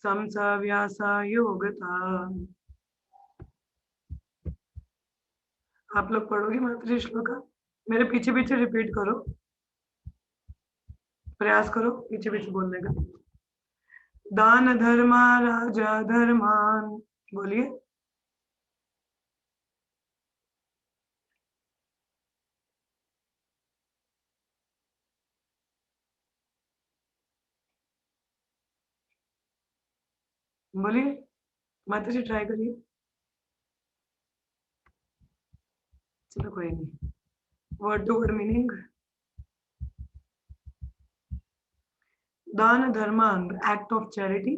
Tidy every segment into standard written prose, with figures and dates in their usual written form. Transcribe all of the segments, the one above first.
समसा व्यासा योगता। आप लोग पढ़ोगे मातृ श्लोका? मेरे पीछे पीछे रिपीट करो, प्रयास करो पीछे पीछे बोलने का। दान धर्मा राजा धर्मान, बोलिए। बोलिए, माता जी ट्राई करिए। चलो कोई नहीं। Word to word meaning. दान धर्मान, the act of charity.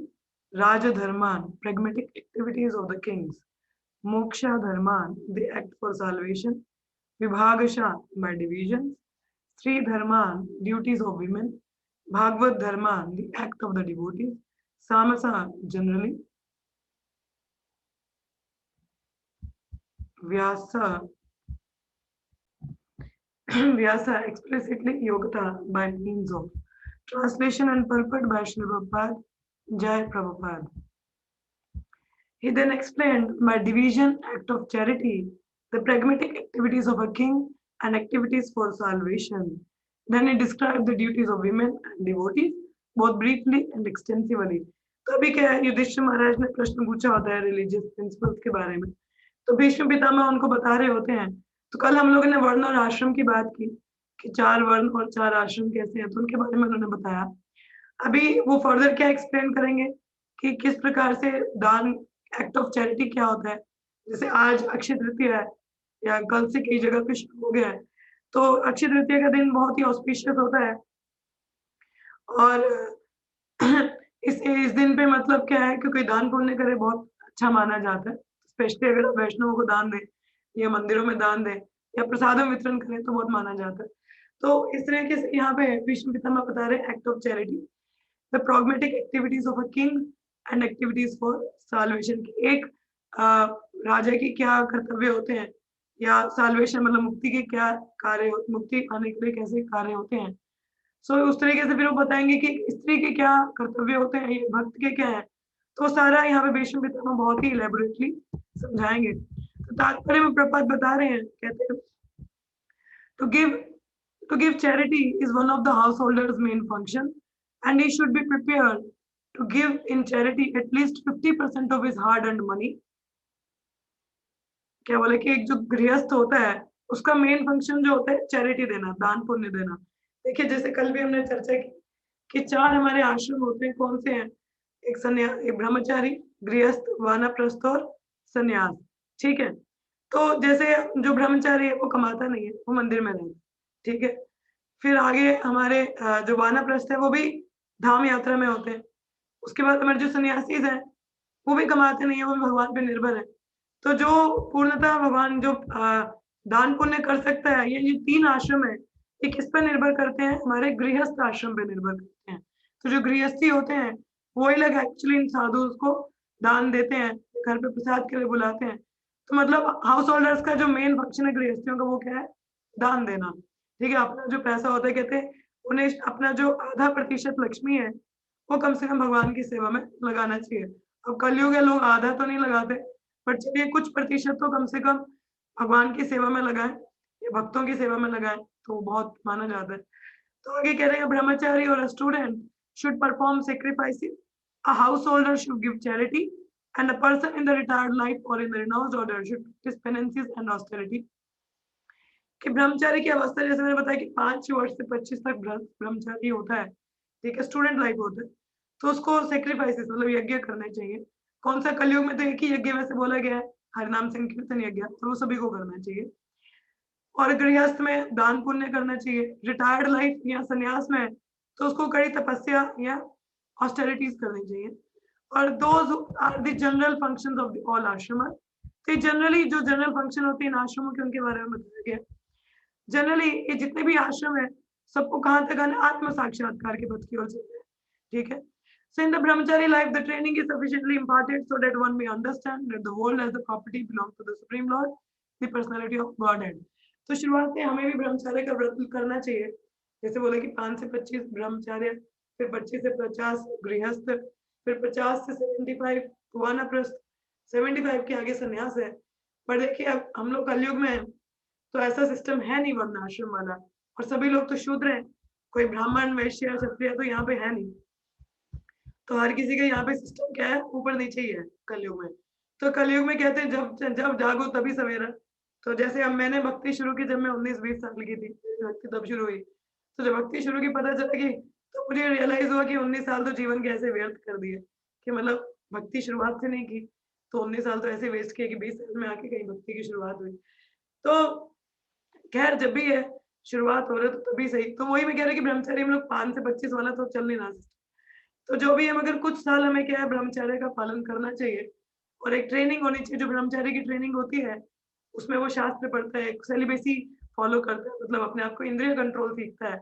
Raja dharman, pragmatic activities of the kings. Moksha dharman, the act for salvation. Vibhagasha, by divisions. Sri dharman, duties of women. Bhagavad dharman, the act of the devotees. Samasa, generally. Vyasa, Vyasa explicitly Yogata by means of. Translation and purport by Srila Prabhupada, Jai Prabhupada. He then explained by division, act of charity, the pragmatic activities of a king and activities for salvation. Then he described the duties of women and devotees, both briefly and extensively. तो अभी क्या है, युधिष्ठिर महाराज ने प्रश्न पूछा होता है religious principles के बारे में, तो भीष्म पितामह उनको बता रहे होते हैं। तो कल हम लोगों ने वर्ण और आश्रम की बात की कि 4 वर्ण और 4 आश्रम कैसे हैं, तो उनके बारे में उन्होंने बताया। अभी वो फर्दर क्या एक्सप्लेन करेंगे कि किस प्रकार से दान, एक्ट ऑफ चैरिटी क्या होता है। जैसे आज अक्षय तृतीया है या कल से कई जगह पे शुरू हो गया है, तो अक्षय तृतीया का दिन बहुत ही ऑस्पिशियस होता है। और इस दिन पे मतलब क्या है कि कोई दान पुण्य करे बहुत अच्छा माना जाता है। स्पेशली अगर आप वैष्णवों को दान दें या मंदिरों में दान दें या प्रसाद वितरण करें तो बहुत माना जाता है। तो इस तरीके से यहाँ पे विष्णु पितामह बता रहे हैं act of charity, the pragmatic activities of a king and activities for salvation। एक राजा की क्या कर्तव्य होते हैं या salvation मतलब मुक्ति के क्या कार्य, मुक्ति पाने के लिए कैसे कार्य होते हैं। सो उस तरीके से फिर वो बताएंगे कि स्त्री के क्या कर्तव्य होते हैं, ये भक्त के क्या है। तो सारा यहाँ पे भीष्म पितामह बहुत ही इलेबोरेटली समझाएंगे। तो तात्पर्य में प्रपद बता रहे हैं, कहते हैं to give to give charity is one of the householder's main function, and he should be prepared to give in charity at least 50% of his hard-earned money। क्या बोले कि एक जो गृहस्थ होता है उसका मेन फंक्शन जो होता है चैरिटी देना, दान पुण्य देना। देखिए जैसे कल भी हमने चर्चा की कि 4 हमारे आश्रम होते हैं, कौन से हैं? एक सन्यास, एक ब्रह्मचारी, गृहस्थ, वानप्रस्थ और सन्यास। ठीक है। तो जैसे जो ब्रह्मचारी है वो कमाता नहीं है, वो मंदिर में रहता है। ठीक है। फिर आगे हमारे जो वानप्रस्थ है वो भी धाम यात्रा में होते हैं। उसके बाद हमारे जो सन्यासीज हैं वो भी कमाते नहीं है, वो भी भगवान पे निर्भर है। तो जो पूर्णतः भगवान जो दान पुण्य कर सकता है, ये 3 आश्रम है, ये किस पर निर्भर करते हैं? हमारे गृहस्थ आश्रम पे निर्भर करते हैं। तो जो गृहस्थी होते हैं वही लोग एक्चुअली इन साधु को दान देते हैं, घर पे प्रसाद के लिए बुलाते हैं। तो मतलब हाउस होल्डर्स का जो मेन फंक्शन है गृहस्थियों का वो क्या है? दान देना। ठीक है। अपना जो पैसा होता है, कहते हैं उन्हें अपना जो आधा प्रतिशत लक्ष्मी है वो कम से कम भगवान की सेवा में लगाना चाहिए। अब कलयुग है, लोग आधा तो नहीं लगाते, पर चलिए कुछ प्रतिशत तो कम से कम भगवान की सेवा में लगाएं या भक्तों की सेवा में लगाएं, तो बहुत माना जाता है। तो आगे कह रहे हैं ब्रह्मचारी और student should perform sacrifices, a householder should give charity, and a person in the retired life or in the renounced order should practice penances and austerity। कि ब्रह्मचारी की अवस्था जैसे मैंने बताया कि 5 वर्ष से 25 तक ब्रह्मचारी होता है, ठीक है, स्टूडेंट लाइफ होता है, तो उसको सेक्रीफाइसेस मतलब यज्ञ करने चाहिए। कौन सा? कलयुग में तो एक ही यज्ञ वैसे बोला गया है, हरिनाम संकीर्तन यज्ञ, तो वो सभी को करना चाहिए। और गृहस्थ में दान पुण्य करना चाहिए। रिटायर्ड लाइफ या संन्यास में तो उसको कड़ी तपस्या या ऑस्टेरिटीज करनी चाहिए। और those are the general functions of the all ashram. तो जनरली जो जनरल फंक्शन होते हैं इन आश्रमों के, उनके बारे में बताया गया। जनरली ये जितने भी आश्रम है सबको कहाँ तक आना? आत्म साक्षात्कार के पथ की ओर चलते हैं। ठीक है। So in the brahmachari life, the training is sufficiently imparted so that one may understand that the world as the property belongs to the Supreme Lord, the personality of Godhead। तो शुरुआत में हमें भी ब्रह्मचार्य का व्रत करना चाहिए। जैसे बोले कि 5 से 25 ब्रह्मचार्य, फिर 25 से 50 गृहस्थ, फिर 50 से 75 वानप्रस्थ, 75 के आगे सन्यास है। पर देखिए अब हम लोग कलयुग में हैं, तो ऐसा सिस्टम है नहीं वर्णाश्रम वाला, और सभी लोग तो शूद्र हैं, कोई ब्राह्मण, वैश्य, क्षत्रिय तो यहाँ पे है नहीं। तो हर किसी का यहाँ पे सिस्टम क्या है, ऊपर नीचे ही है कलयुग में। तो कलयुग में कहते हैं जब जब जागो तभी सवेरा। तो जैसे अब मैंने भक्ति शुरू की जब मैं 19-20 साल की थी, भक्ति तब शुरू हुई। तो जब भक्ति शुरू की पता चला कि, तो मुझे रियलाइज हुआ कि 19 साल तो जीवन के ऐसे व्यर्थ कर दिए, कि मतलब भक्ति शुरुआत से नहीं की, तो 19 साल तो ऐसे वेस्ट किए कि 20 साल में आके कहीं भक्ति की शुरुआत हुई। तो खैर जब भी है शुरुआत हो रहा है तो तभी सही। तो वही मैं कह रहा कि ब्रह्मचर्य में लोग 5 से 25 वाला तो चल नहीं रहा। तो जो भी है मगर कुछ साल हमें क्या है ब्रह्मचर्य का पालन करना चाहिए, और एक ट्रेनिंग होनी चाहिए। जो ब्रह्मचर्य की ट्रेनिंग होती है, उसमें वो शास्त्र पढ़ता है, सेलिबेसी फॉलो करता है, मतलब अपने आप को इंद्रिय कंट्रोल सीखता है।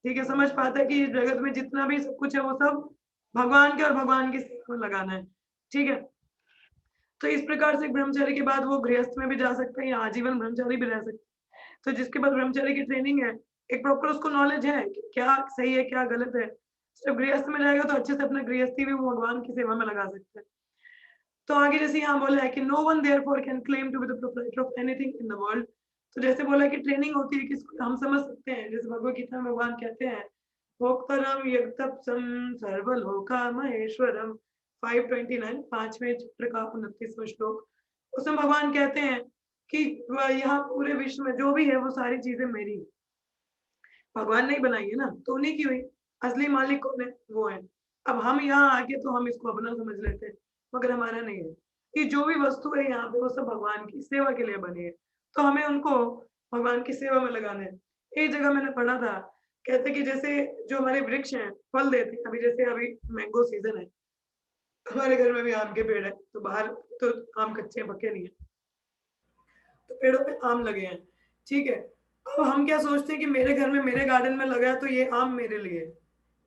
ठीक है, समझ पाता है कि इस जगत में जितना भी सब कुछ है वो सब भगवान के और भगवान की सेवा में लगाना है। ठीक है? तो इस प्रकार से ब्रह्मचर्य के बाद वो गृहस्थ में भी जा सकते हैं या आजीवन ब्रह्मचारी भी रह सकते हैं। तो जिसके पास ब्रह्मचर्य की ट्रेनिंग है, एक प्रॉपर उसको नॉलेज है कि क्या सही है, क्या गलत है। जब गृहस्थ में जाएगा तो अच्छे से अपना गृहस्थी भी वो भगवान की सेवा में लगा सकता है। तो आगे जैसे यहाँ बोला है कि no one therefore can claim to be the proprietor of anything in the world. तो जैसे बोला है कि ट्रेनिंग होती है कि हम समझ सकते हैं, जैसे भगवत गीता में भगवान कहते हैं, भोक्तरम यज्ञतपसम सर्वलोका महेश्वरम 529 पांचवें चैप्टर का 29वां श्लोक। उसमें भगवान कहते हैं कि यहाँ पूरे विश्व में जो भी है वो सारी चीजें मेरी हैं। भगवान ने ही बनाई है ना, तो उन्हीं की हुई। असली मालिक कौन है? वो है। अब हम यहाँ आके तो हम इसको अपना समझ लेते हैं, मगर हमारा नहीं है। ये जो भी वस्तु है यहाँ पे वो सब भगवान की सेवा के लिए बनी है, तो हमें उनको भगवान की सेवा में लगाना है। एक जगह मैंने पढ़ा था, कहते कि जैसे जो हमारे वृक्ष हैं, फल देते हैं, अभी जैसे अभी मैंगो सीजन है, हमारे घर में भी आम के पेड़ है, तो बाहर तो आम कच्चे हैं, पके नहीं है, तो पेड़ों पे आम लगे हैं। ठीक है, अब हम क्या सोचते हैं कि मेरे घर में, मेरे गार्डन में लगा है तो ये आम मेरे लिए है।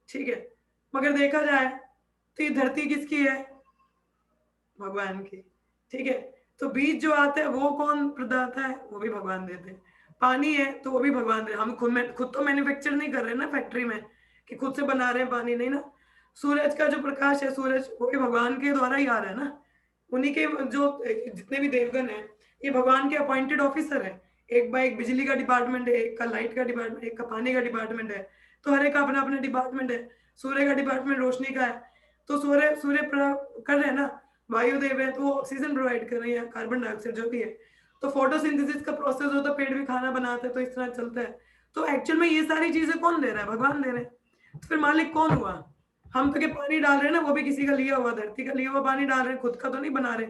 ठीक है, मगर देखा जाए तो ये धरती किसकी है? भगवान की। ठीक है, तो बीज जो आता है वो कौन प्रदाता है? वो भी भगवान देते हैं। पानी है तो वो भी भगवान दे, हम खुद तो मैन्युफैक्चर नहीं कर रहे ना फैक्ट्री में, कि खुद से बना रहे हैं पानी, नहीं ना। सूरज का जो प्रकाश है, सूरज वो भी भगवान के द्वारा ही आ रहा है ना। उन्हीं के जो जितने भी देवगण हैं, ये भगवान के अपॉइंटेड ऑफिसर है। एक बार एक बिजली का डिपार्टमेंट है, एक का लाइट का डिपार्टमेंट, एक का पानी का डिपार्टमेंट है। तो हर एक का अपना अपना डिपार्टमेंट है। सूर्य का डिपार्टमेंट रोशनी का है, तो सूर्य सूर्य कर रहे हैं ना, वायुदेव है तो वो ऑक्सीजन प्रोवाइड कर रही है, कार्बन डाइऑक्साइड जो भी है। तो फोटोसिंथेसिस का प्रोसेस होता है, पेड़ भी खाना बनाते हैं, तो इस तरह चलता है। तो एक्चुअल में ये सारी चीजें कौन दे रहा है? भगवान दे रहे हैं। तो फिर मालिक कौन हुआ? हम तो क्या पानी डाल रहे हैं ना, वो भी किसी का लिया हुआ, धरती का लिया हुआ पानी डाल रहे हैं, खुद का तो नहीं बना रहे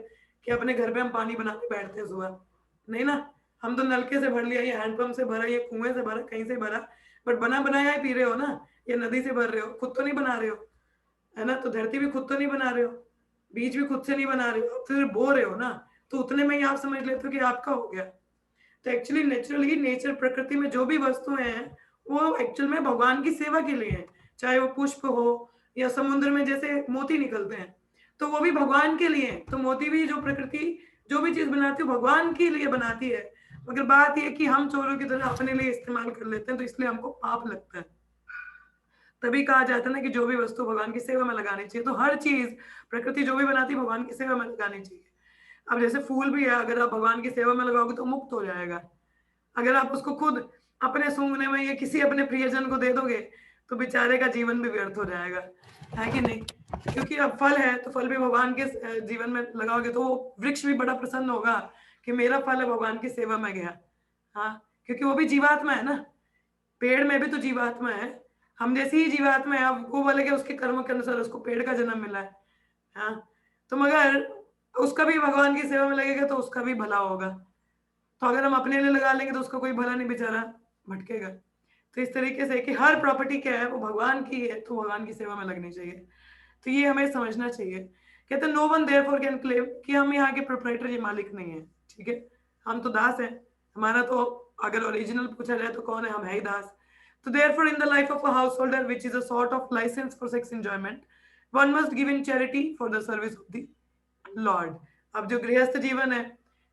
कि अपने घर पे हम पानी बनाने बैठते हैं सुबह, नहीं ना। हम तो नलके से भर लिया, ये हैंडपंप से भरा, ये कुएं से भरा, कहीं से भरा, बट बना बनाया ही पी रहे हो ना। ये नदी से भर रहे हो, खुद तो नहीं बना रहे हो, है ना। तो धरती भी खुद तो नहीं बना रहे हो, बीज भी खुद से नहीं बना रहे हो, फिर बो रहे हो ना। तो उतने में ही आप समझ लेते हो कि आपका हो गया। तो एक्चुअली नेचुरली नेचर, प्रकृति में जो भी वस्तुएं हैं वो एक्चुअल में भगवान की सेवा के लिए हैं। चाहे वो पुष्प हो या समुद्र में जैसे मोती निकलते हैं, तो वो भी भगवान के लिए हैं। तो मोती भी, जो प्रकृति जो भी चीज बनाती है भगवान के लिए बनाती है। मगर बात यह कि हम चोरों की तरह अपने लिए इस्तेमाल कर लेते हैं, तो इसलिए हमको पाप लगता है। तभी कहा जाता है ना कि जो भी वस्तु भगवान की सेवा में लगानी चाहिए। तो हर चीज प्रकृति जो भी बनाती है भगवान की सेवा में लगानी चाहिए। अब जैसे फूल भी है, अगर आप भगवान की सेवा में लगाओगे तो मुक्त हो जाएगा। अगर आप उसको खुद अपने सूंघने में या किसी अपने प्रियजन को दे दोगे तो बेचारे का जीवन भी व्यर्थ हो जाएगा, है कि नहीं? क्योंकि अब फल है तो फल भी भगवान के जीवन में लगाओगे तो वो वृक्ष भी बड़ा प्रसन्न होगा कि मेरा फल है भगवान की सेवा में गया। हाँ, क्योंकि वो भी जीवात्मा है ना, पेड़ में भी तो जीवात्मा है, हम जैसी ही जीवात्मा है। अब वो बोले कि उसके कर्म के अनुसार उसको पेड़ का जन्म मिला है। हाँ, तो मगर उसका भी भगवान की सेवा में लगेगा तो उसका भी भला होगा। तो अगर हम अपने लिए लगा लेंगे तो उसका कोई भला नहीं, बेचारा भटकेगा। तो इस तरीके से कि हर प्रॉपर्टी क्या है, वो भगवान की है, तो भगवान की सेवा में लगनी चाहिए। तो ये हमें समझना चाहिए। कहते no one therefore can claim, कि हम यहाँ के प्रोप्राइटर, ये मालिक नहीं है। ठीक है, हम तो दास हैं। हमारा तो अगर ओरिजिनल पूछा जाए तो कौन है? हम है ही दास। तो therefore in the life of a householder, which is a sort of license for sex enjoyment, one must give in charity for the service of the Lord। अब जो गृहस्थ जीवन है,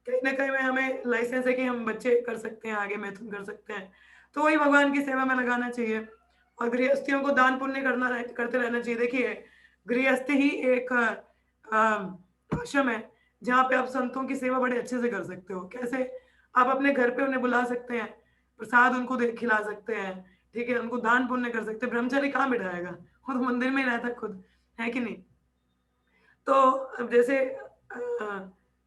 कहीं ना कहीं में हमें लाइसेंस है कि हम बच्चे कर सकते हैं, आगे मैथुन कर सकते हैं, तो वही भगवान की सेवा में लगाना चाहिए। और गृहस्थियों को दान पुण्य करते रहना चाहिए। देखिए, गृहस्थ ही एक आश्रम है जहाँ पे आप संतों की सेवा बड़े अच्छे से कर सकते हो। कैसे? आप अपने घर पे उन्हें बुला सकते हैं, प्रसाद उनको दे खिला सकते हैं, ठीक है? उनको दान पुण्य कर सकते हैं। ब्रह्मचारी कहाँ बिठाएगा? वो तो मंदिर में ही रहता है खुद, है कि नहीं? तो अब जैसे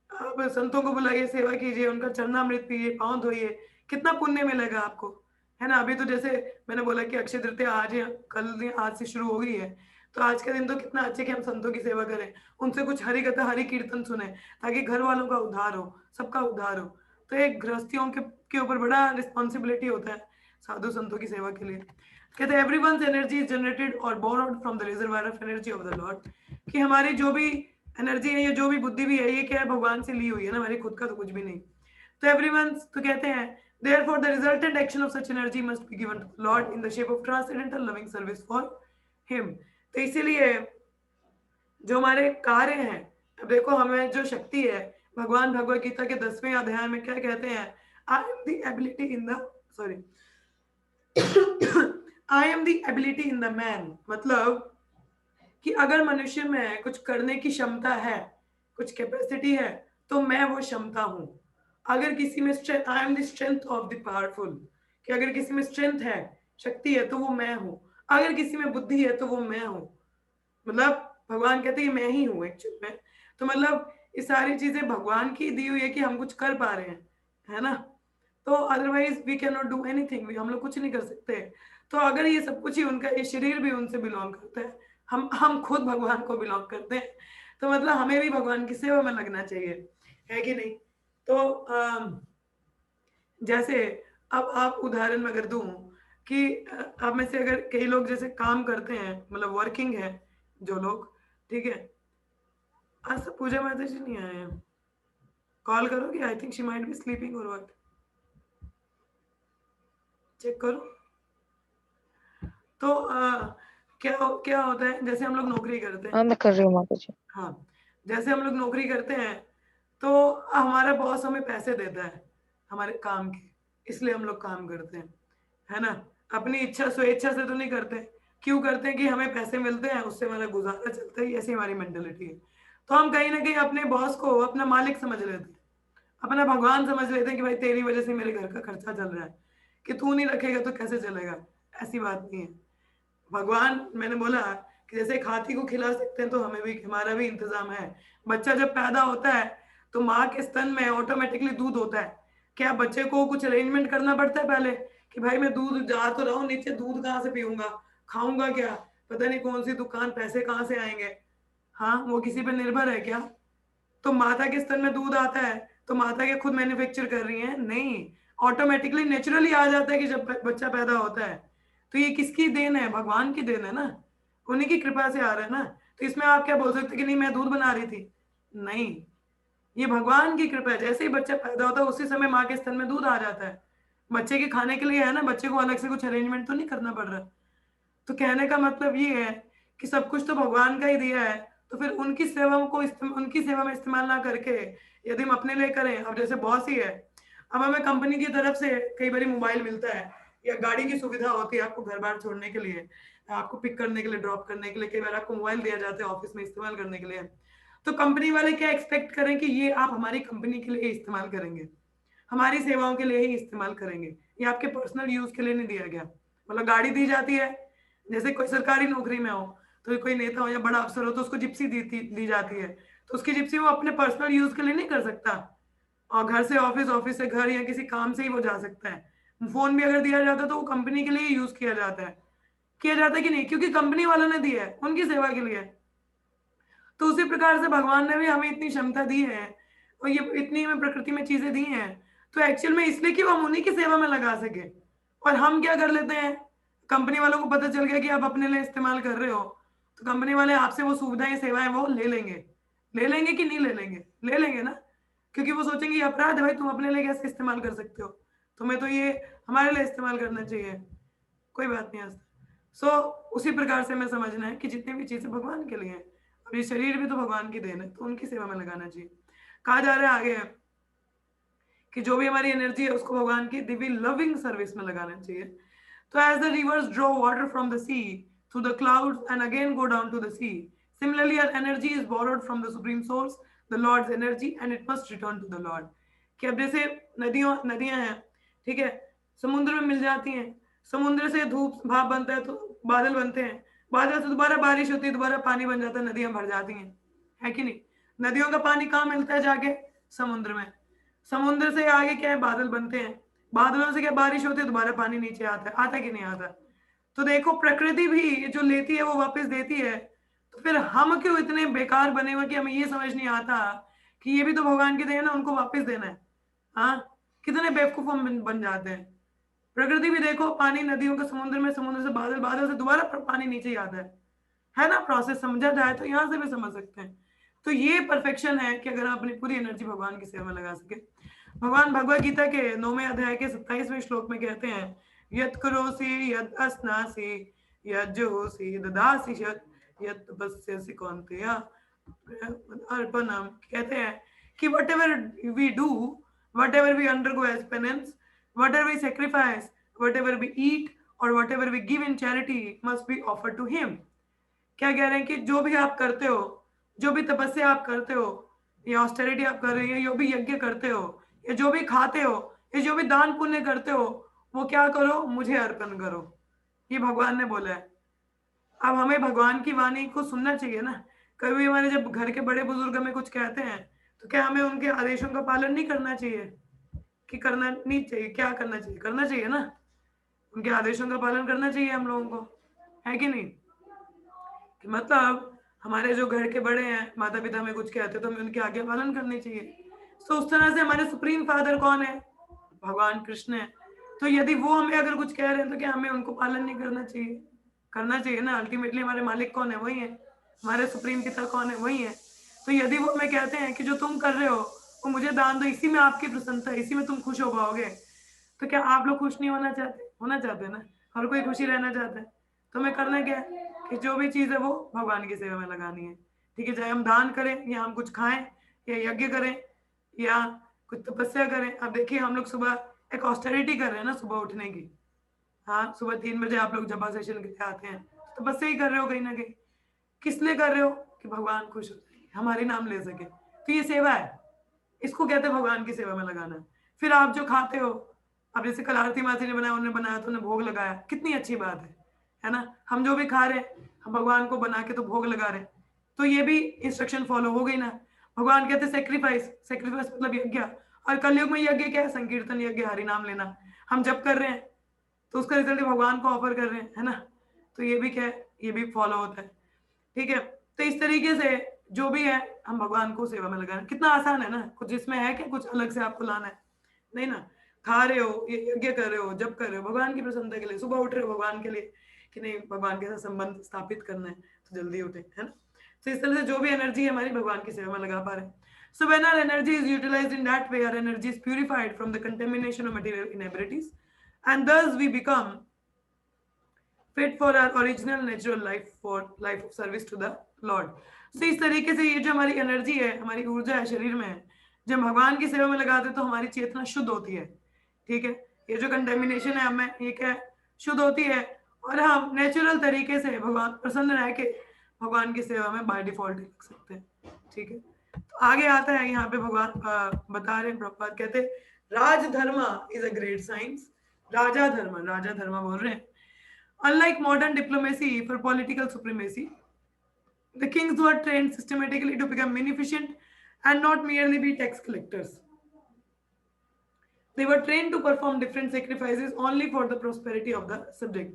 आप संतों को बुलाइए, सेवा कीजिए, उनका चरणामृत पिए, पाँव धोइए, कितना पुण्य मिलेगा आपको, है ना? अभी तो जैसे मैंने बोला कि अक्षय तृतीया आज या कल नहीं, आज से शुरू हो गई है, तो आज के दिन तो कितना अच्छा कि हम संतों की सेवा करें, उनसे कुछ हरि कथा, हरि कीर्तन सुने, ताकि घर वालों का उद्धार हो, सबका उद्धार हो। तो एक गृहस्थियों के ऊपर बड़ा रिस्पॉन्सिबिलिटी होता है साधु संतों की सेवा के लिए। कहते हैं एवरीवन्स एनर्जी इज जनरेटेड और borrowed from the reservoir of energy of the Lord, कि हमारी जो भी एनर्जी है, ये जो भी बुद्धि भी है, ये क्या है? भगवान से ली हुई है ना, हमारी खुद का तो कुछ भी नहीं। तो एवरीवन तो कहते हैं therefore the resultant action of such energy must be given to the Lord in the shape of transcendental loving service for him। तो इसीलिए जो हमारे कार्य हैं, अब देखो हमें जो शक्ति है, भगवान भगवत गीता के 10वें अध्याय में क्या कहते हैं? I am the ability in the sorry I am the ability in the man, मतलब कि अगर मनुष्य में कुछ करने की क्षमता है, कुछ कैपेसिटी है, तो मैं वो क्षमता हूँ। अगर किसी में strength, I am the strength of the powerful, कि अगर किसी में स्ट्रेंथ है, शक्ति है, तो वो मैं हूँ। अगर किसी में बुद्धि है, तो वो मैं हूँ। मतलब भगवान कहते हैं मैं ही हूँ एक्चुअल में। तो मतलब ये सारी चीजें भगवान की दी हुई है कि हम कुछ कर पा रहे हैं, है ना? तो अदरवाइज वी कैन नॉट डू एनीथिंग, हम लोग कुछ नहीं कर सकते। तो अगर ये सब कुछ ही उनका, ये शरीर भी उनसे बिलोंग करता है, हम खुद भगवान को बिलोंग करते हैं, तो मतलब हमें भी भगवान की सेवा में लगना चाहिए, है कि नहीं? तो जैसे अब आप उदाहरण में अगर दूं कि आप में से अगर कई लोग जैसे काम करते हैं, मतलब वर्किंग है जो लोग, ठीक है? आज तो पूजा माता जी नहीं आए हैं, कॉल करोगे? I think she might be sleeping और व्हाट, चेक करो। तो क्या क्या होता है, जैसे हम लोग नौकरी करते हैं, हाँ मैं कर रही हूँ माता जी। हाँ, जैसे हम लोग नौकरी करते हैं, तो हमारा बॉस हमें पैसे देता है हमारे काम के, इसलिए हम लोग काम करते हैं, है ना? अपनी इच्छा स्वेच्छा से तो नहीं करते। क्यों करते हैं? कि हमें पैसे मिलते हैं, उससे हमारा गुजारा चलता है, ऐसी हमारी मेंटेलिटी है। तो हम कहीं ना कहीं अपने बॉस को अपना मालिक समझ लेते हैं, अपना भगवान समझ लेते हैं कि भाई तेरी वजह से मेरे घर का खर्चा चल रहा है, कि तू नहीं रखेगा तो कैसे चलेगा। ऐसी बात नहीं है। भगवान, मैंने बोला कि जैसे एक हाथी को खिला सकते हैं, तो हमें भी, हमारा भी इंतजाम है। बच्चा जब पैदा होता है, तो माँ के स्तन में ऑटोमेटिकली दूध होता है। क्या बच्चे को कुछ अरेंजमेंट करना पड़ता है पहले, कि भाई मैं दूध जा तो रहा हूँ नीचे, दूध कहाँ से पीऊंगा, खाऊंगा क्या, पता नहीं कौन सी दुकान, पैसे कहाँ से आएंगे? हाँ, वो किसी पे निर्भर है क्या? तो माता के स्तन में दूध आता है, तो माता के खुद मैन्युफैक्चर कर रही है? नहीं, ऑटोमेटिकली नेचुरली आ जाता है कि जब बच्चा पैदा होता है। तो ये किसकी देन है? भगवान की देन है ना, उन्हीं की कृपा से आ रहा है ना। तो इसमें आप क्या बोल सकते कि नहीं मैं दूध बना रही थी? नहीं, ये भगवान की कृपा है। जैसे ही बच्चा पैदा होता है, उसी समय माँ के स्तन में दूध आ जाता है। बच्चे के खाने के लिए है ना, बच्चे को अलग से कुछ अरेंजमेंट तो नहीं करना पड़ रहा। तो कहने का मतलब ये है कि सब कुछ तो भगवान का ही दिया है, तो फिर उनकी सेवाओं को उनकी सेवा में इस्तेमाल ना करके यदि हम अपने लिए करें, अब जैसे बॉस ही है, अब हमें कंपनी की तरफ से कई बार मोबाइल मिलता है, या गाड़ी की सुविधा होती है आपको घर बार छोड़ने के लिए, आपको पिक करने के लिए, ड्रॉप करने के लिए, कई बार आपको मोबाइल दिया जाता है ऑफिस में इस्तेमाल करने के लिए। तो कंपनी वाले क्या एक्सपेक्ट करें कि ये आप हमारी कंपनी के लिए इस्तेमाल करेंगे, हमारी सेवाओं के लिए ही इस्तेमाल करेंगे, ये आपके पर्सनल यूज के लिए नहीं दिया गया। मतलब गाड़ी दी जाती है, जैसे कोई सरकारी नौकरी में हो, तो कोई नेता हो या बड़ा अफसर हो, तो उसको जिप्सी दी जाती है, तो उसकी जिप्सी वो अपने पर्सनल यूज के लिए नहीं कर सकता, और घर से ऑफिस, ऑफिस से घर, या किसी काम से ही वो जा सकता है। फोन भी अगर दिया जाता है, तो वो कंपनी के लिए यूज किया जाता है कि नहीं? क्योंकि कंपनी वालों ने दिया है, उनकी सेवा के लिए। तो उसी प्रकार से भगवान ने भी हमें इतनी क्षमता दी है, और ये इतनी हमें प्रकृति में चीजें दी हैं, तो एक्चुअल में इसलिए कि वो हम उन्हीं की सेवा में लगा सके। और हम क्या कर लेते हैं, कंपनी वालों को पता चल गया कि आप अपने लिए इस्तेमाल कर रहे हो, तो कंपनी वाले आपसे वो सुविधाएं, सेवाएं वो ले लेंगे कि नहीं ले लेंगे? ले लेंगे ना, क्योंकि वो सोचेंगे ये अपराध है भाई, तुम अपने लिए कैसे इस्तेमाल कर सकते हो, तुम्हें तो ये हमारे लिए इस्तेमाल करना चाहिए। कोई बात नहीं। सो उसी प्रकार से हमें समझना है कि जितनी भी चीजें भगवान के लिए हैं, अब ये शरीर भी तो भगवान की देन है, तो उनकी सेवा में लगाना चाहिए। कहा जा रहा है आगे कि जो भी हमारी एनर्जी है, उसको भगवान की दिव्य लविंग सर्विस में लगाना चाहिए। तो as the rivers draw water from the sea through the clouds and again go down to the sea, Similarly, our energy is borrowed from the supreme source, the Lord's energy, and it must return to the Lord. कि अब जैसे नदियां हैं, ठीक है, समुद्र में मिल जाती हैं, समुद्र से धूप भाप बनता है तो बादल बनते हैं, बादल से दोबारा बारिश होती है, दोबारा पानी बन जाता है, नदियां भर जाती हैं, है कि नहीं? नदियों का पानी कहाँ मिलता है जाके? समुद्र में। समुद्र से आगे क्या है? बादल बनते हैं, बादलों से क्या बारिश होती है, दोबारा पानी नीचे आता है कि नहीं आता? तो देखो प्रकृति भी जो लेती है वो वापस देती है। तो फिर हम क्यों इतने बेकार बने हुए कि हमें ये समझ नहीं आता कि ये भी तो भगवान की देन है, उनको वापस देना है। हाँ, कितने बेवकूफ हम बन जाते हैं। प्रकृति भी देखो, पानी नदियों का समुद्र में, समुद्र से बादल, बादल से दोबारा पानी नीचे ही आता है ना? प्रोसेस समझा जाए तो यहाँ से भी समझ सकते हैं। तो ये परफेक्शन है कि अगर आप अपनी पूरी एनर्जी भगवान की सेवा में लगा सके। भगवान भगवत गीता के 9वें अध्याय के 27वें श्लोक में कहते हैं, यत् करोसि यत् अस्नासि यत् जुहोसि ददासि यत् तपस्यसि कौन्तेय अर्पणम। कहते हैं कि whatever we do, whatever we undergo as penance, whatever we sacrifice, whatever we eat or whatever we give in charity must be offered to him। क्या कह रहे हैं कि जो भी आप करते हो, जो भी तपस्या आप करते हो, या ऑस्टेरिटी आप कर रहे हो, जो भी यज्ञ करते हो, या जो भी खाते हो, या जो भी दान पुण्य करते हो, वो क्या करो? मुझे अर्पण करो। ये भगवान ने बोला है। अब हमें भगवान की वाणी को सुनना चाहिए ना। कभी हमारे जब घर के बड़े बुजुर्ग हमें कुछ कहते हैं तो क्या हमें उनके आदेशों का पालन नहीं करना चाहिए? कि करना नहीं चाहिए? क्या करना चाहिए? करना चाहिए ना। उनके आदेशों का पालन करना चाहिए हम लोगों को, है कि नहीं? कि मतलब हमारे जो घर के बड़े हैं, माता पिता हमें कुछ कहते हैं तो हमें उनकी आज्ञा पालन करनी चाहिए। तो उस तरह से हमारे सुप्रीम फादर कौन है? भगवान कृष्ण है। तो यदि वो हमें अगर कुछ कह रहे हैं तो क्या हमें उनको पालन नहीं करना चाहिए? करना चाहिए ना। अल्टीमेटली हमारे मालिक कौन है? वही है। हमारे सुप्रीम पिता कौन है? वही है। तो यदि वो हमें कहते हैं कि जो तुम कर रहे हो वो मुझे दान दो, इसी में आपकी प्रसन्नता है, इसी में तुम खुश हो पाओगे, तो क्या आप लोग खुश नहीं होना चाहते? होना चाहते हैं ना। हर कोई खुशी रहना चाहता है। तो हमें करना क्या है कि जो भी चीज़ है वो भगवान की सेवा में लगानी है। ठीक है, चाहे हम दान करें या हम कुछ खाएं या यज्ञ करें या कुछ तपस्या करें। अब देखिए हम लोग सुबह एक ऑस्टेरिटी कर रहे हैं ना, सुबह उठने की। हाँ, सुबह 3 बजे आप लोग जपा सेशन के लिए आते हैं, तो तपस्या ही कर रहे हो कहीं ना कहीं। किस लिए कर रहे हो? कि भगवान खुश हो जाए, हमारी नाम ले सके। तो ये सेवा है, इसको कहते हैं भगवान की सेवा में लगाना। फिर आप जो खाते हो, अब जैसे कल आरती मासी ने बनाया, उन्होंने बनाया तो उन्हें भोग लगाया, कितनी अच्छी बात है ना? हम जो भी खा रहे हैं हम भगवान को बना के तो भोग लगा रहे हैं, तो ये भी इंस्ट्रक्शन फॉलो हो गई ना। भगवान कहते हैं सेक्रीफाइस, सेक्रीफाइस मतलब यज्ञ। और कलयुग में यज्ञ क्या है? संकीर्तन यज्ञ, हरि नाम लेना। हम जब कर रहे हैं तो उसका रिजल्ट भगवान को ऑफर कर रहे हैं, है ना? तो ये भी क्या है? ये भी फॉलो होता है। ठीक है, तो इस तरीके से जो भी है हम भगवान को सेवा में लगाना। कितना आसान है ना। कुछ इसमें है क्या कुछ अलग से आपको लाना है? नहीं ना। खा रहे हो, ये यज्ञ कर रहे हो, जब कर रहे हो भगवान की प्रसन्नता के लिए, सुबह उठ रहे हो भगवान के लिए कि नहीं भगवान के साथ संबंध स्थापित करना है, तो जल्दी उठे, है ना? तो इस तरह से जो भी एनर्जी है हमारी भगवान की सेवा में लगा पा रहे हैं। So when our energy is utilized in that way, our energy is purified from the contamination of material inabilities, and thus we become fit for our original natural life, for life of service to the Lord। So इस तरीके से ये जो हमारी energy है, हमारी ऊर्जा है शरीर में, जब भगवान की सेवा में लगाते हैं तो हमारी चेतना शुद्ध होती है। ठीक है, ये जो कंटेमिनेशन है हमें, ये क्या है? शुद्ध होती है। और हम नेचुरल तरीके से भगवान प्रसन्न रह के भगवान की सेवा में बाय डिफॉल्ट लग सकते हैं। ठीक है, तो आगे आता है यहाँ पे भगवान बता रहे हैं, प्रभुपाद कहते हैं राजधर्म इज अ ग्रेट साइंस। राजा धर्म बोल रहे हैं। Unlike modern diplomacy for political supremacy, the kings were trained systematically to become beneficent and not merely be tax collectors. They were trained to perform different sacrifices only for the prosperity of the subject।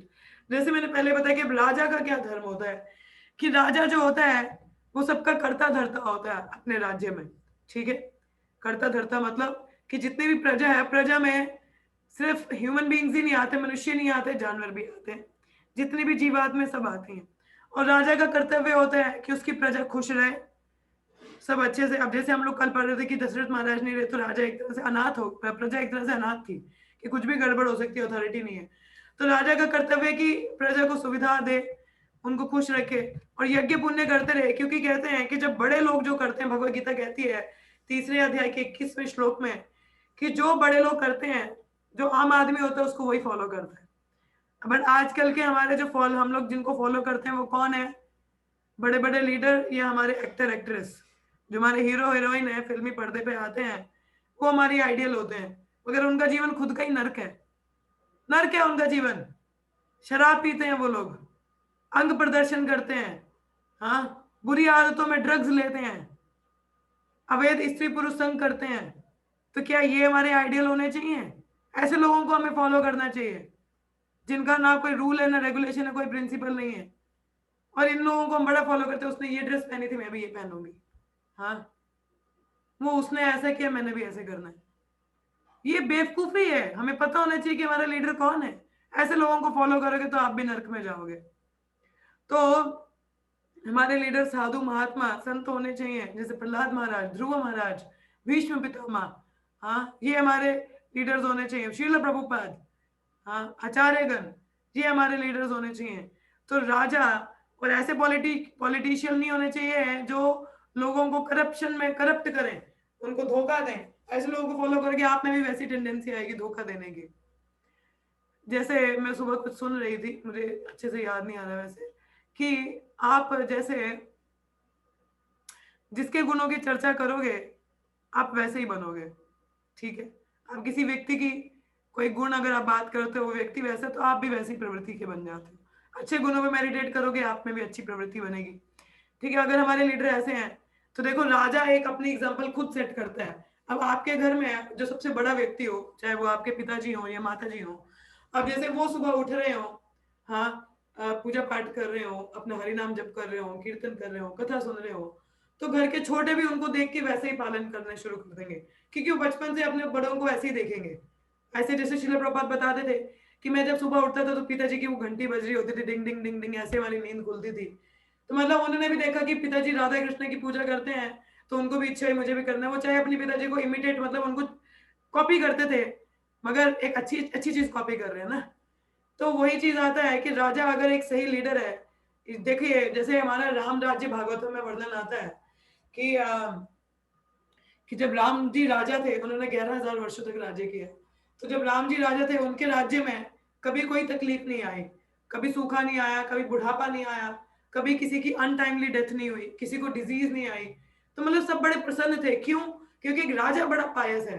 जैसे मैंने पहले बताया कि राजा का क्या धर्म होता है कि राजा जो होता है वो सबका कर्ता धर्ता होता है अपने राज्य में। ठीक है, कर्ता धर्ता मतलब कि जितनी भी प्रजा है, प्रजा में सिर्फ ह्यूमन बींग्स ही नहीं आते, मनुष्य नहीं आते, जानवर भी आते हैं, जितनी भी जीवात्मा सब आती हैं। और राजा का कर्तव्य होता है कि उसकी प्रजा खुश रहे, सब अच्छे से। अब जैसे हम लोग कल पढ़ रहे थे कि दशरथ महाराज नहीं रहे तो राजा एक तरह से अनाथ हो, प्रजा एक तरह से अनाथ थी कि कुछ भी गड़बड़ हो सकती है, अथॉरिटी नहीं है। तो राजा का कर्तव्य कि प्रजा को सुविधा दे, उनको खुश रखे और यज्ञ पुण्य करते रहे। क्योंकि कहते हैं कि जब बड़े लोग जो करते हैं, भगवत गीता कहती है 3रे अध्याय के 21वें श्लोक में कि जो बड़े लोग करते हैं, जो आम आदमी होता है उसको वही फॉलो करता है। बट आजकल के हमारे जो फॉलो हम लोग जिनको फॉलो करते हैं वो कौन है? बड़े बड़े लीडर या हमारे एक्टर एक्ट्रेस, जो हमारे हीरो हीरोइन है फिल्मी पर्दे पे आते हैं, वो हमारी आइडियल होते हैं, मगर उनका जीवन खुद का ही नर्क है। नर्क है उनका जीवन। शराब पीते हैं वो लोग, अंग प्रदर्शन करते हैं, हाँ, बुरी आदतों में ड्रग्स लेते हैं, अवैध स्त्री पुरुष संग करते हैं। तो क्या ये हमारे आइडियल होने चाहिए? ऐसे लोगों को हमें फॉलो करना चाहिए, जिनका ना कोई रूल है, ना रेगुलेशन है, कोई प्रिंसिपल नहीं है। और इन लोगों को हम बड़ा फॉलो करते हैं, उसने ये ड्रेस पहनी थी मैं भी ये पहनूंगी, हाँ, वो उसने ऐसा किया मैंने भी ऐसे करना है। ये बेवकूफी है। हमें पता होना चाहिए कि हमारा लीडर कौन है। ऐसे लोगों को फॉलो करोगे तो आप भी नरक में जाओगे। तो हमारे लीडर साधु महात्मा संत होने चाहिए, जैसे प्रहलाद महाराज, ध्रुव महाराज, भीष्म पितामह, हाँ, ये हमारे लीडर्स होने चाहिए। शील प्रभुपाद, हाँ, आचार्यगण, ये हमारे लीडर्स होने चाहिए। तो राजा और ऐसे पॉलिटिशियन नहीं होने चाहिए जो लोगों को करप्शन में करप्ट करें, उनको धोखा दें। ऐसे लोगों को फॉलो करके आप में भी वैसी टेंडेंसी आएगी धोखा देने की। जैसे मैं सुबह कुछ सुन रही थी, मुझे अच्छे से याद नहीं आ रहा वैसे, कि आप जैसे जिसके गुणों की चर्चा करोगे आप वैसे ही बनोगे, ठीक है। आप किसी व्यक्ति की कोई गुण अगर आप बात करते हो, वो व्यक्ति वैसा, तो आप भी वैसी प्रवृत्ति के बन जाते हो। अच्छे गुणों पे मेडिटेट करोगे, आप में भी अच्छी प्रवृत्ति बनेगी, ठीक है। अगर हमारे लीडर ऐसे हैं तो देखो, राजा एक अपनी एग्जाम्पल खुद सेट करता है। अब आपके घर में जो सबसे बड़ा व्यक्ति हो, चाहे वो आपके पिताजी हो या माताजी हो, अब जैसे वो सुबह उठ रहे हो, हाँ, पूजा पाठ कर रहे हो, अपना हरि नाम जप कर रहे हो, कीर्तन कर रहे हो, कथा सुन रहे हो, तो घर के छोटे भी उनको देख के वैसे ही पालन करना शुरू कर देंगे, क्योंकि वो बचपन से अपने बड़ों को ऐसे ही देखेंगे। ऐसे जैसे शिल प्रपात बताते थे कि मैं जब सुबह उठता था तो पिताजी की वो घंटी बज रही होती थी, डिंग डिंग डिंग डिंग, ऐसे वाली नींद खुलती थी। तो मतलब उन्होंने भी देखा कि पिताजी राधा कृष्ण की पूजा करते हैं, तो उनको भी इच्छा है मुझे भी करना है। वो चाहे अपने पिताजी को इमिटेट, मतलब उनको कॉपी करते थे, मगर एक अच्छी अच्छी चीज कॉपी कर रहे हैं ना। तो वही चीज आता है कि राजा अगर एक सही लीडर है, देखिए जैसे हमारा राम राज्य भागवतम में वर्णन आता है कि जब राम जी राजा थे, उन्होंने 11,000 वर्षों तक राज्य किया। तो जब राम जी राजा थे, उनके राज्य में कभी कोई तकलीफ नहीं आई, कभी सूखा नहीं आया, कभी बुढ़ापा नहीं आया, कभी किसी की अनटाइमली डेथ नहीं हुई, किसी को डिजीज नहीं आई। तो मतलब सब बड़े प्रसन्न थे। क्यों? क्योंकि एक राजा बड़ा पायस है।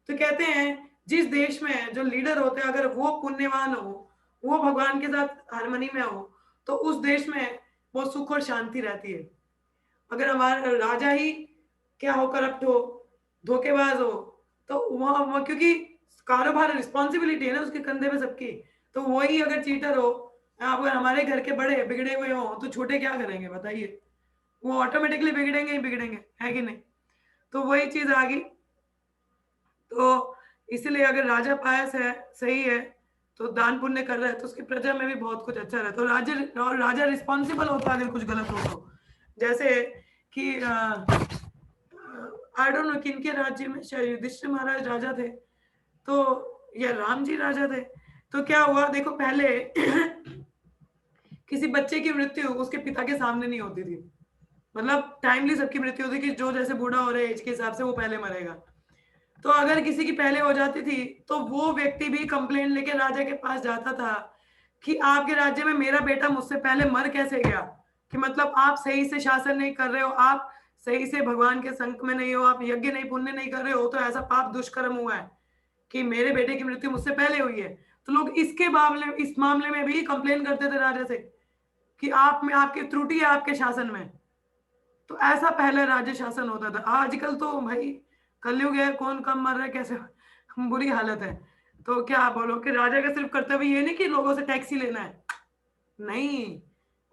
तो कहते हैं जिस देश में जो लीडर होते हैं, अगर वो पुण्यवान हो, वो भगवान के साथ हारमोनी में हो, तो उस देश में बहुत सुख और शांति रहती है। अगर हमारा राजा ही क्या हो, करप्ट हो, धोखेबाज हो, तो वह क्योंकि कारोबार रिस्पॉन्सिबिलिटी है ना उसके कंधे पे सबकी, तो वही अगर चीटर हो, अगर हमारे घर के बड़े बिगड़े हुए हो, तो छोटे क्या करेंगे बताइए? वो ऑटोमेटिकली बिगड़ेंगे ही बिगड़ेंगे, है कि नहीं? तो वही चीज आ गई। तो इसलिए अगर राजा पायस है, सही है, तो दान पुण्य कर रहा है, तो उसकी प्रजा में भी बहुत कुछ अच्छा रहता है। तो राजा रिस्पॉन्सिबल होता है अगर कुछ गलत हो तो। जैसे कि आई डोंट नो किन के राज्य में, शायद युधिष्ठिर महाराज राजा थे, तो या राम जी राजा थे। तो क्या हुआ देखो, पहले किसी बच्चे की मृत्यु उसके पिता के सामने नहीं होती थी। मतलब टाइमली सबकी मृत्यु होती, कि जो जैसे बूढ़ा हो रहा है एज के हिसाब से वो पहले मरेगा। तो अगर किसी की पहले हो जाती थी, तो वो व्यक्ति भी कंप्लेंट लेके राजा के पास जाता था कि आपके राज्य में मेरा बेटा मुझसे पहले मर कैसे गया, कि मतलब आप सही से शासन नहीं कर रहे हो, आप सही से भगवान के संग में नहीं हो, आप यज्ञ नहीं पुण्य नहीं कर रहे हो, तो ऐसा पाप दुष्कर्म हुआ है कि मेरे बेटे की मृत्यु मुझसे पहले हुई है। तो लोग इस मामले में भी कंप्लेन करते थे राजा से कि आप में आपकी त्रुटि है आपके शासन में। तो ऐसा पहले राज्य शासन होता था। आजकल तो भाई कलयुग है, कौन कम मर रहा है कैसे, बुरी हालत है। तो क्या बोलो कि राजा का सिर्फ कर्तव्य ये नहीं कि लोगों से टैक्स ही लेना है, नहीं,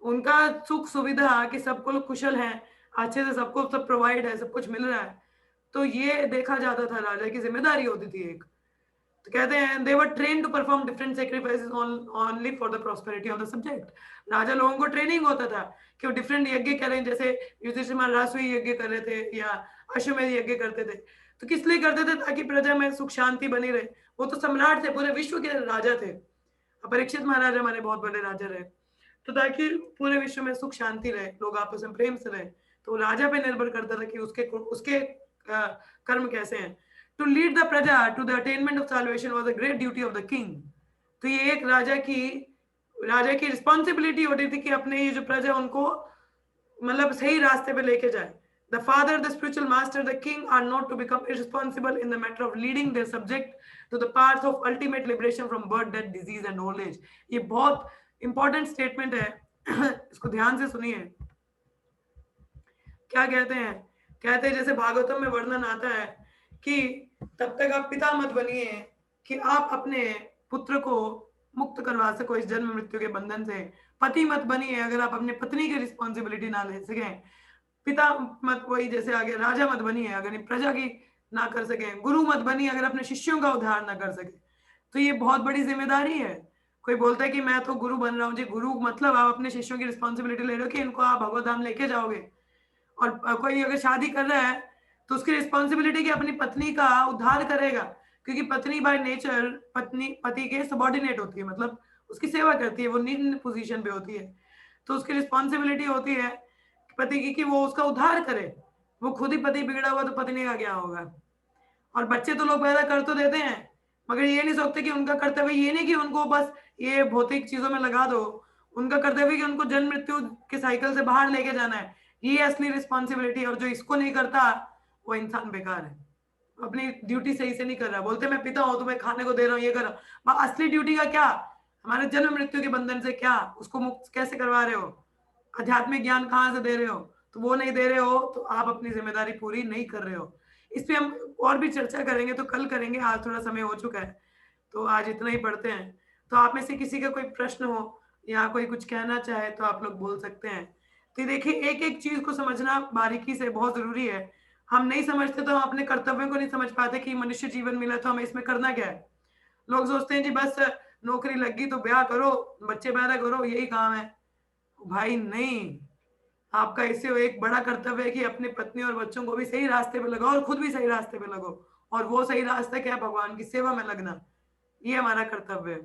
उनका सुख सुविधा कि सबको लोग कुशल हैं, अच्छे से सबको सब प्रोवाइड है, सब कुछ मिल रहा है, तो ये देखा जाता था, राजा की जिम्मेदारी होती थी एक। तो कहते हैं they were train to perform different sacrifices only for the prosperity of the subject. राजा लोगों को ट्रेनिंग होता था कि वो डिफरेंट यज्ञ करें, जैसे युधिष्ठिर महाराज रासुई यज्ञ कर रहे थे या अश्वमेध यज्ञ करते थे। तो किस लिए करते थे? ताकि प्रजा में सुख शांति बनी रहे। वो तो सम्राट थे, पूरे विश्व के राजा थे। परीक्षित महाराज हमारे बहुत बड़े राजा रहे, तो ताकि पूरे विश्व में सुख शांति रहे, लोग आपस में प्रेम से रहे। तो राजा पे निर्भर करता था कि उसके उसके कर्म कैसे हैं। टू लीड द प्रजा to the attainment of salvation was a great duty of the king. तो ये एक राजा की रिस्पॉन्सिबिलिटी होती थी कि अपने ये जो प्रजा उनको मतलब सही रास्ते पे लेके जाए। The father, the spiritual master, the king are not to become irresponsible in the matter of leading their subject to the path of ultimate liberation from birth, death, disease and old age। ये बहुत important statement है, इसको ध्यान से सुनिए। क्या कहते हैं? कहते हैं जैसे भागवतम में वर्णन आता है कि तब तक आप पिता मत बनिए कि आप अपने पुत्र को मुक्त करवा सको इस जन्म मृत्यु के बंधन से। पति मत बनिए अगर आप अपने पत्नी की रिस्पॉन्सिबिलिटी ना ले सकें। पिता मत, वही जैसे आगे राजा मत बनिए अगर प्रजा की ना कर सके। गुरु मत बनिए अगर अपने शिष्यों का उद्धार ना कर सके। तो ये बहुत बड़ी जिम्मेदारी है। कोई बोलता है कि मैं तो गुरु बन रहा हूँ जी, गुरु मतलब आप अपने शिष्यों की रिस्पॉन्सिबिलिटी ले रहे हो कि इनको आप भगवत धाम लेके जाओगे। और कोई अगर शादी कर रहा है तो उसकी रिस्पॉन्सिबिलिटी कि अपनी पत्नी का उद्धार करेगा, क्योंकि पत्नी बाय नेचर पत्नी पति के सबॉर्डिनेट होती है, मतलब उसकी सेवा करती है, वो निम्न पोजीशन पे होती है। तो उसकी रिस्पॉन्सिबिलिटी होती है पति की कि वो उसका उद्धार करे। वो खुद ही पति बिगड़ा हुआ तो पत्नी का क्या होगा। और बच्चे तो लोग पैदा कर तो देते हैं, मगर ये नहीं सोचते कि उनका कर्तव्य ये नहीं कि उनको बस ये भौतिक चीजों में लगा दो। उनका कर्तव्य कि उनको जन्म मृत्यु के साइकिल से बाहर लेके जाना है। ये असली रिस्पॉन्सिबिलिटी है। और जो इसको नहीं करता वो इंसान बेकार है, अपनी ड्यूटी सही से नहीं कर रहा। बोलते मैं पिता हूं, तुम्हें खाने को दे रहा हूँ, ये कर रहा हूँ, असली ड्यूटी का क्या? हमारे जन्म मृत्यु के बंधन से क्या उसको मुक्त कैसे करवा रहे हो? आध्यात्मिक ज्ञान कहाँ से दे रहे हो? तो वो नहीं दे रहे हो तो आप अपनी जिम्मेदारी पूरी नहीं कर रहे हो। इस पे हम और भी चर्चा करेंगे, तो कल करेंगे, आज थोड़ा समय हो चुका है तो आज इतना ही पढ़ते हैं। तो आप में से किसी का कोई प्रश्न हो या कोई कुछ कहना चाहे तो आप लोग बोल सकते हैं। तो देखिए एक एक चीज को समझना बारीकी से बहुत जरूरी है। हम नहीं समझते तो हम अपने कर्तव्यों को नहीं समझ पाते कि मनुष्य जीवन मिला तो हमें इसमें करना क्या है। लोग सोचते हैं जी बस नौकरी लग गई तो ब्याह करो, बच्चे पैदा करो, यही काम है। भाई नहीं, आपका इससे एक बड़ा कर्तव्य है कि अपने पत्नी और बच्चों को भी सही रास्ते पे लगाओ और खुद भी सही रास्ते पे लगो। और वो सही रास्ता क्या है? भगवान की सेवा में लगना। ये हमारा कर्तव्य है।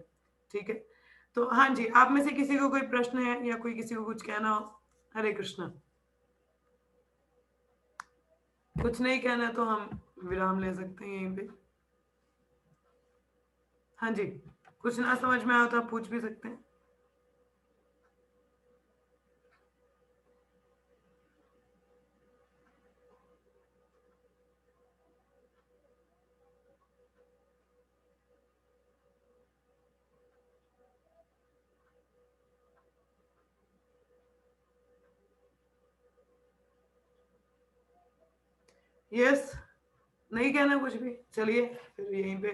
ठीक है, तो हाँ जी, आप में से किसी को कोई प्रश्न है या कोई किसी को कुछ कहना हो? हरे कृष्णा। कुछ नहीं कहना तो हम विराम ले सकते हैं यहीं पे। हाँ जी, कुछ ना समझ में आया तो आप पूछ भी सकते हैं। यस, नहीं कहना कुछ भी, चलिए फिर यहीं पे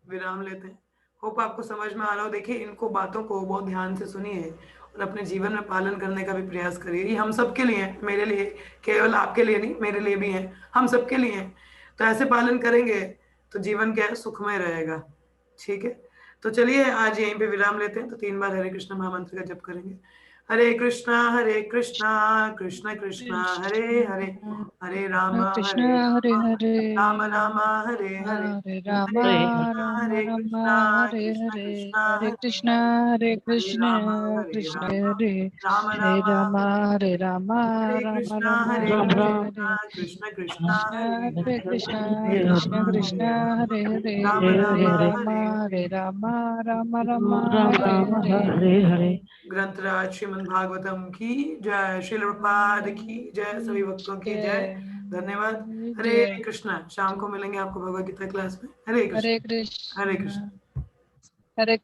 विराम लेते हैं। होप आपको समझ में आ रहा हो। देखिए इनको बातों को बहुत ध्यान से सुनिए और अपने जीवन में पालन करने का भी प्रयास करिए। ये हम सबके लिए है, मेरे लिए, केवल आपके लिए नहीं, मेरे लिए भी है, हम सबके लिए है। तो ऐसे पालन करेंगे तो जीवन क्या है, सुखमय रहेगा। ठीक है, तो चलिए आज यहीं पे विराम लेते हैं। तो 3 बार हरे कृष्ण महामंत्र का जप करेंगे। हरे कृष्णा कृष्ण कृष्णा हरे हरे, हरे राम कृष्ण हरे हरे, राम राम हरे हरे, हरे राम हरे राम हरे राम कृष्णा हरे कृष्ण हरे, कृष्णा हरे हरे कृष्ण हरे, हरे हरे कृष्ण राम कृष्ण राम हरे, राम हरे राम राम हरे हरे राम राम कृष्णा राम हरे राम हरे राम हरे, कृष्णा कृष्ण कृष्णा कृष्ण हरे हरे हरे, कृष्ण हरे कृष्ण राम कृष्ण हरे हरे, राम हरे राम हरे हरे हरे। राम राम राम राम हरे राम हरे। हरे हरे। ग्रंथराज श्रीमद् भागवतम की जय, श्रील प्रभुपाद की जय, सभी भक्तों की जय। धन्यवाद। हरे जय कृष्णा। शाम को मिलेंगे आपको भगवद गीता क्लास में। हरे कृष्ण। हरे हरे कृष्ण, कृष्ण। हरे